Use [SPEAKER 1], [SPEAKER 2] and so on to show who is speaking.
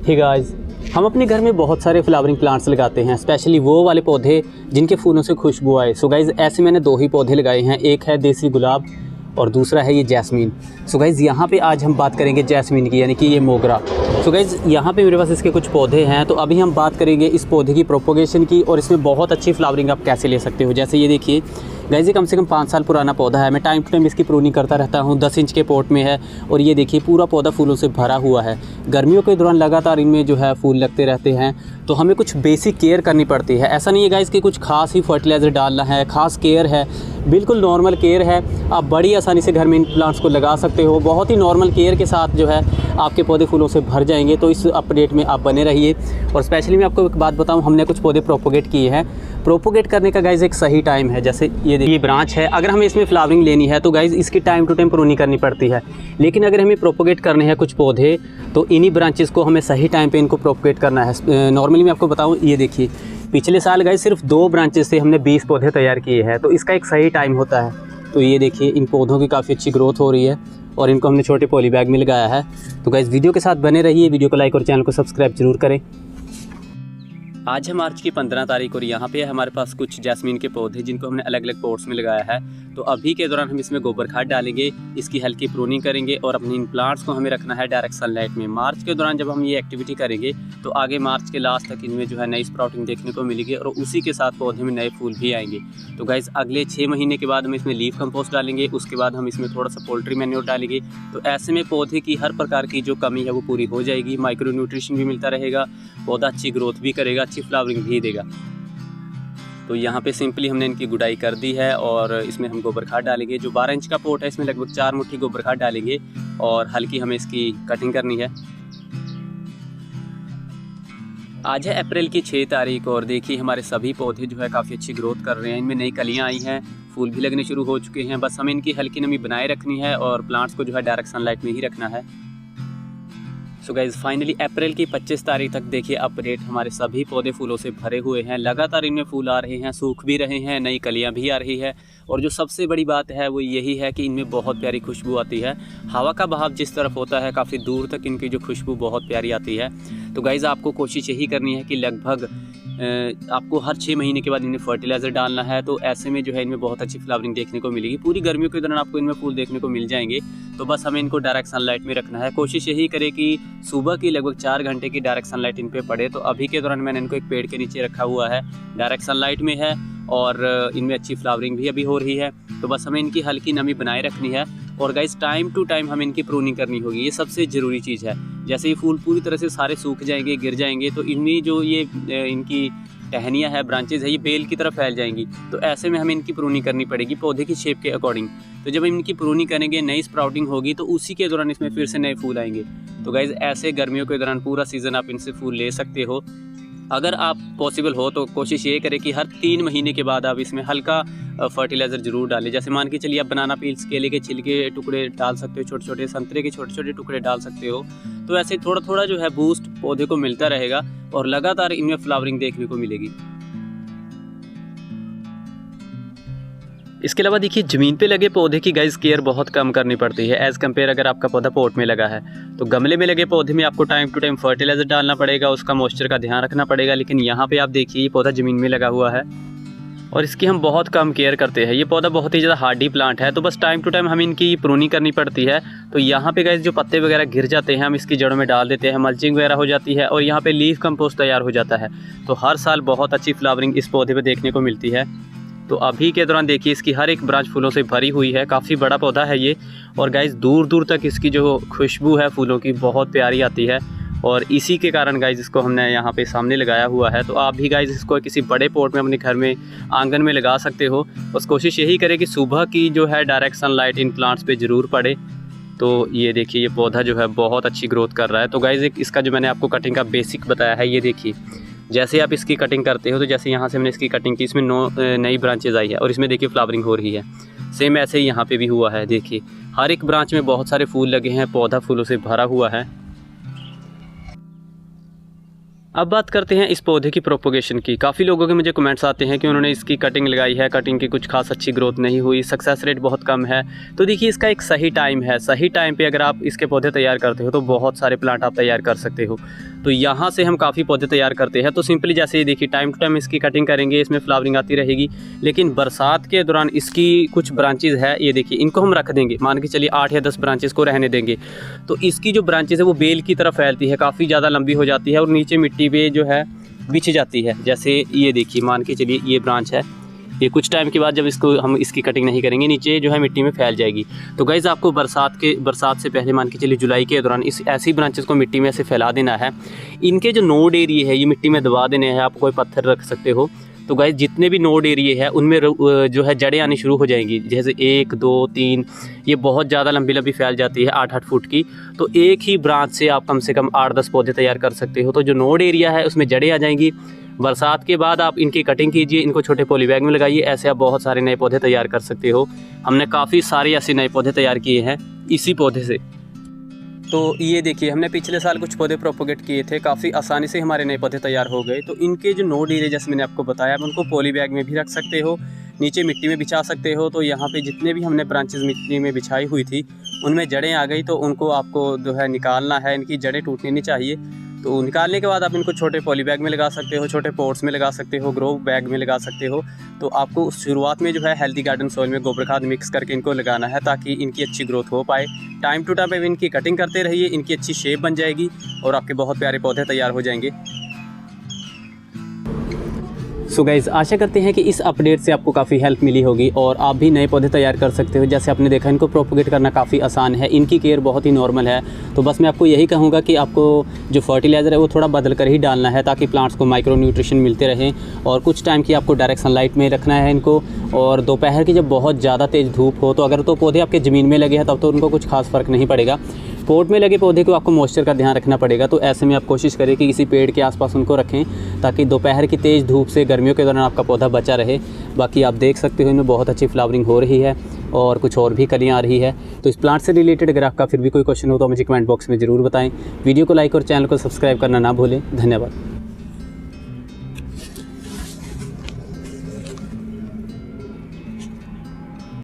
[SPEAKER 1] Hey guys, हम अपने घर में बहुत सारे फ्लावरिंग प्लांट्स लगाते हैं, स्पेशली वो वाले पौधे जिनके फूलों से खुशबू आए। सो गाइस, ऐसे मैंने 2 ही पौधे लगाए हैं, एक है देसी गुलाब और दूसरा है ये जैस्मीन। सो गाइस, यहाँ पे आज हम बात करेंगे जैस्मीन की, यानी कि ये मोगरा। सो गाइस, यहाँ पे मेरे पास इसके कुछ पौधे हैं, तो अभी हम बात करेंगे इस पौधे की प्रोपोगेशन की और इसमें बहुत अच्छी फ्लावरिंग आप कैसे ले सकते हो। जैसे ये देखिए गाइस, ये कम से कम 5 साल पुराना पौधा है। मैं टाइम टू टाइम इसकी प्रूनिंग करता रहता हूँ। 10 इंच के पॉट में है और ये देखिए पूरा पौधा फूलों से भरा हुआ है। गर्मियों के दौरान लगातार इनमें जो है फूल लगते रहते हैं, तो हमें कुछ बेसिक केयर करनी पड़ती है। ऐसा नहीं है गाइस कि कुछ खास ही फर्टिलाइज़र डालना है, खास केयर है, बिल्कुल नॉर्मल केयर है। आप बड़ी आसानी से घर में इन प्लांट्स को लगा सकते हो। बहुत ही नॉर्मल केयर के साथ जो है आपके पौधे फूलों से भर जाएंगे। तो इस अपडेट में आप बने रहिए। और स्पेशली मैं आपको एक बात बताऊं, हमने कुछ पौधे प्रोपोगेट किए हैं। प्रोपोगेट करने का गाइस एक सही टाइम है। जैसे ये ब्रांच है, अगर हमें इसमें फ्लावरिंग लेनी है तो गाइस इसकी टाइम टू टाइम प्रूनिंग करनी पड़ती है। लेकिन अगर हमें प्रोपोगेट करने हैं कुछ पौधे, तो इन्हीं ब्रांचेस को हमें सही टाइम पे इनको प्रोपोगेट करना है। नॉर्मली मैं आपको बताऊं, ये देखिए पिछले साल गाइस सिर्फ 2 ब्रांचेस से हमने 20 पौधे तैयार किए हैं। तो इसका एक सही टाइम होता है। तो ये देखिए इन पौधों की काफ़ी अच्छी ग्रोथ हो रही है और इनको हमने छोटे पॉली बैग में लगाया है। तो गाइस वीडियो के साथ बने रहिए, वीडियो को लाइक और चैनल को सब्सक्राइब जरूर करें। आज है मार्च की 15 तारीख और यहाँ पे हमारे पास कुछ जैस्मीन के पौधे जिनको हमने अलग अलग पॉट्स में लगाया है। तो अभी के दौरान हम इसमें गोबर खाद डालेंगे, इसकी हल्की प्रूनिंग करेंगे और अपने इन प्लांट्स को हमें रखना है डायरेक्ट सनलाइट में। मार्च के दौरान जब हम ये एक्टिविटी करेंगे तो आगे मार्च के लास्ट तक इनमें जो है नई स्प्राउटिंग देखने को मिलेगी और उसी के साथ पौधे में नए फूल भी आएंगे। तो गाइस, अगले 6 महीने के बाद हम इसमें लीफ कंपोस्ट डालेंगे, उसके बाद हम इसमें थोड़ा सा पोल्ट्री मैन्योर डालेंगे। तो ऐसे में पौधे की हर प्रकार की जो कमी है वो पूरी हो जाएगी। माइक्रो न्यूट्रिशन भी मिलता रहेगा, पौधा अच्छी ग्रोथ भी करेगा, अच्छी फ्लावरिंग भी देगा। तो यहाँ पे सिंपली हमने इनकी गुड़ाई कर दी है और इसमें हम गोबर खाद डालेंगे। जो 12 इंच का पोट है इसमें लगभग 4 मुट्ठी गोबर खाद डालेंगे और हल्की हमें इसकी कटिंग करनी है। आज है अप्रैल की 6 तारीख और देखिए हमारे सभी पौधे जो है काफ़ी अच्छी ग्रोथ कर रहे हैं। इनमें नई कलियाँ आई हैं, फूल भी लगने शुरू हो चुके हैं। बस हमें इनकी हल्की नमी बनाए रखनी है और प्लांट्स को जो है डायरेक्ट सनलाइट में ही रखना है। सो गाइस, फाइनली अप्रैल की 25 तारीख तक देखिए अपडेट, हमारे सभी पौधे फूलों से भरे हुए हैं। लगातार इनमें फूल आ रहे हैं, सूख भी रहे हैं, नई कलियां भी आ रही है। और जो सबसे बड़ी बात है वो यही है कि इनमें बहुत प्यारी खुशबू आती है। हवा का बहाव जिस तरफ होता है काफ़ी दूर तक इनकी जो खुशबू बहुत प्यारी आती है। तो गाइस, आपको कोशिश यही करनी है कि लगभग आपको हर 6 महीने के बाद इन्हें फर्टिलाइज़र डालना है। तो ऐसे में जो है इनमें बहुत अच्छी फ्लावरिंग देखने को मिलेगी। पूरी गर्मियों के दौरान आपको इनमें फूल देखने को मिल जाएंगे। तो बस हमें इनको डायरेक्ट सनलाइट में रखना है। कोशिश यही करें कि सुबह की लगभग 4 घंटे की डायरेक्ट सनलाइट इन पे पड़े। तो अभी के दौरान मैंने इनको एक पेड़ के नीचे रखा हुआ है, डायरेक्ट सनलाइट में है और इनमें अच्छी फ्लावरिंग भी अभी हो रही है। तो बस हमें इनकी हल्की नमी बनाए रखनी है। और गाइस, टाइम टू टाइम हमें इनकी प्रूनिंग करनी होगी, ये सबसे ज़रूरी चीज़ है। जैसे ये फूल पूरी तरह से सारे सूख जाएंगे, गिर जाएंगे, तो इनमें जो ये इनकी टहनियाँ है, ब्रांचेज है, ये बेल की तरफ फैल जाएंगी। तो ऐसे में हमें इनकी प्रूनिंग करनी पड़ेगी पौधे की शेप के अकॉर्डिंग। तो जब हम इनकी प्रूनिंग करेंगे, नई स्प्राउटिंग होगी, तो उसी के दौरान इसमें फिर से नए फूल आएंगे। तो गाइस, ऐसे गर्मियों के दौरान पूरा सीज़न आप इनसे फूल ले सकते हो। अगर आप पॉसिबल हो तो कोशिश ये करें कि हर 3 महीने के बाद आप इसमें हल्का फर्टिलाइज़र ज़रूर डालें। जैसे मान के चलिए आप बनाना पील्स, केले के छिलके टुकड़े डाल सकते हो, छोटे छोटे संतरे के छोटे छोटे टुकड़े डाल सकते हो। तो ऐसे थोड़ा थोड़ा जो है बूस्ट पौधे को मिलता रहेगा और लगातार इनमें फ्लावरिंग देखने को मिलेगी। इसके अलावा देखिए ज़मीन पे लगे पौधे की गाइस केयर बहुत कम करनी पड़ती है एज़ कम्पेयर अगर आपका पौधा पॉट में लगा है। तो गमले में लगे पौधे में आपको टाइम टू टाइम फर्टिलाइज़र डालना पड़ेगा, उसका मॉइस्चर का ध्यान रखना पड़ेगा। लेकिन यहाँ पे आप देखिए ये पौधा ज़मीन में लगा हुआ है और इसकी हम बहुत कम केयर करते हैं। ये पौधा बहुत ही ज़्यादा हार्डी प्लांट है, तो बस टाइम टू टाइम हमें इनकी प्रूनिंग करनी पड़ती है। तो यहाँ पे गाइस जो पत्ते वगैरह गिर जाते हैं हम इसकी जड़ों में डाल देते हैं, मल्चिंग वगैरह हो जाती है और यहाँ पे लीफ कंपोस्ट तैयार हो जाता है। तो हर साल बहुत अच्छी फ्लावरिंग इस पौधे पे देखने को मिलती है। तो अभी के दौरान देखिए इसकी हर एक ब्रांच फूलों से भरी हुई है, काफ़ी बड़ा पौधा है ये। और गाइस दूर दूर तक इसकी जो खुशबू है फूलों की बहुत प्यारी आती है और इसी के कारण गाइस इसको हमने यहाँ पे सामने लगाया हुआ है। तो आप भी गाइस इसको किसी बड़े पॉट में अपने घर में आंगन में लगा सकते हो। बस कोशिश यही करें कि सुबह की जो है डायरेक्ट सनलाइट इन प्लांट्स पे ज़रूर पड़े। तो ये देखिए ये पौधा जो है बहुत अच्छी ग्रोथ कर रहा है। तो गाइस इसका जो मैंने आपको कटिंग का बेसिक बताया है, ये देखिए जैसे आप इसकी कटिंग करते हो, तो जैसे यहाँ से हमने इसकी कटिंग की, इसमें 9 नई ब्रांचेज आई है और इसमें देखिए फ्लावरिंग हो रही है। सेम ऐसे ही यहाँ पे भी हुआ है। देखिए हर एक ब्रांच में बहुत सारे फूल लगे हैं, पौधा फूलों से भरा हुआ है। अब बात करते हैं इस पौधे की प्रोपोगेशन की। काफ़ी लोगों के मुझे कमेंट्स आते हैं कि उन्होंने इसकी कटिंग लगाई है, कटिंग की कुछ खास अच्छी ग्रोथ नहीं हुई, सक्सेस रेट बहुत कम है। तो देखिए इसका एक सही टाइम है, सही टाइम पे अगर आप इसके पौधे तैयार करते हो तो बहुत सारे प्लांट आप तैयार कर सकते हो। तो यहाँ से हम काफ़ी पौधे तैयार करते हैं। तो सिंपली जैसे ये देखिए टाइम टू टाइम इसकी कटिंग करेंगे, इसमें फ्लावरिंग आती रहेगी। लेकिन बरसात के दौरान इसकी कुछ ब्रांचेज़ है, ये देखिए इनको हम रख देंगे, मान के चलिए 8 या 10 ब्रांचेज़ को रहने देंगे। तो इसकी जो ब्रांचेज़ है वो बेल की तरफ फैलती है, काफ़ी ज़्यादा लंबी हो जाती है और नीचे मिट्टी पे जो है बिछ जाती है। जैसे ये देखिए मान के चलिए ये ब्रांच है, ये कुछ टाइम के बाद जब इसको हम इसकी कटिंग नहीं करेंगे नीचे जो है मिट्टी में फैल जाएगी। तो गाइज़ आपको बरसात से पहले मान के चलिए जुलाई के दौरान इस ऐसी ब्रांचेस को मिट्टी में ऐसे फैला देना है। इनके जो नोड एरिए है ये मिट्टी में दबा देने हैं, आप कोई पत्थर रख सकते हो। तो गाइज़ जितने भी नोड एरिए है उनमें जो है जड़ें आनी शुरू हो जाएंगी। जैसे 1 2 3 ये बहुत ज़्यादा लंबी लंबी फैल जाती है 8-8 फुट की। तो एक ही ब्रांच से आप कम से कम 8-10 पौधे तैयार कर सकते हो। तो जो नोड एरिया है उसमें जड़ें आ जाएंगी। बरसात के बाद आप इनकी कटिंग कीजिए, इनको छोटे पॉली बैग में लगाइए, ऐसे आप बहुत सारे नए पौधे तैयार कर सकते हो। हमने काफ़ी सारे ऐसे नए पौधे तैयार किए हैं इसी पौधे से। तो ये देखिए हमने पिछले साल कुछ पौधे प्रोपोगेट किए थे, काफ़ी आसानी से हमारे नए पौधे तैयार हो गए। तो इनके जो नोड एरिया जैसे मैंने आपको बताया, आप उनको पॉली बैग में भी रख सकते हो, नीचे मिट्टी में बिछा सकते हो। तो यहाँ पे जितने भी हमने ब्रांचेस मिट्टी में बिछाई हुई थी उनमें जड़ें आ गई, तो उनको आपको जो है निकालना है, इनकी जड़ें टूटनी नहीं चाहिए। तो निकालने के बाद आप इनको छोटे पॉली बैग में लगा सकते हो, छोटे पॉट्स में लगा सकते हो, ग्रो बैग में लगा सकते हो। तो आपको शुरुआत में जो है हेल्दी गार्डन सॉइल में गोबर खाद मिक्स करके इनको लगाना है ताकि इनकी अच्छी ग्रोथ हो पाए। टाइम टू टाइम इनकी कटिंग करते रहिए, इनकी अच्छी शेप बन जाएगी और आपके बहुत प्यारे पौधे तैयार हो जाएंगे। सो गाइज़ आशा करते हैं कि इस अपडेट से आपको काफ़ी हेल्प मिली होगी और आप भी नए पौधे तैयार कर सकते हो। जैसे आपने देखा इनको प्रोपोगेट करना काफ़ी आसान है, इनकी केयर बहुत ही नॉर्मल है। तो बस मैं आपको यही कहूँगा कि आपको जो फर्टिलाइज़र है वो थोड़ा बदल कर ही डालना है ताकि प्लांट्स को माइक्रो न्यूट्रिशन मिलते रहें। और कुछ टाइम की आपको डायरेक्ट सनलाइट में रखना है इनको। और दोपहर की जब बहुत ज़्यादा तेज़ धूप हो, तो अगर तो पौधे आपके ज़मीन में लगे हैं तब तो उनको कुछ खास फ़र्क नहीं पड़ेगा। पोट में लगे पौधे को आपको मॉइस्चर का ध्यान रखना पड़ेगा। तो ऐसे में आप कोशिश करें कि किसी पेड़ के आसपास उनको रखें ताकि दोपहर की तेज़ धूप से गर्मियों के दौरान आपका पौधा बचा रहे। बाकी आप देख सकते हो इनमें बहुत अच्छी फ्लावरिंग हो रही है और कुछ और भी कलियाँ आ रही है। तो इस प्लांट से रिलेटेड अगर आपका फिर भी कोई क्वेश्चन हो तो मुझे कमेंट बॉक्स में ज़रूर बताएं। वीडियो को लाइक और चैनल को सब्सक्राइब करना ना भूलें। धन्यवाद।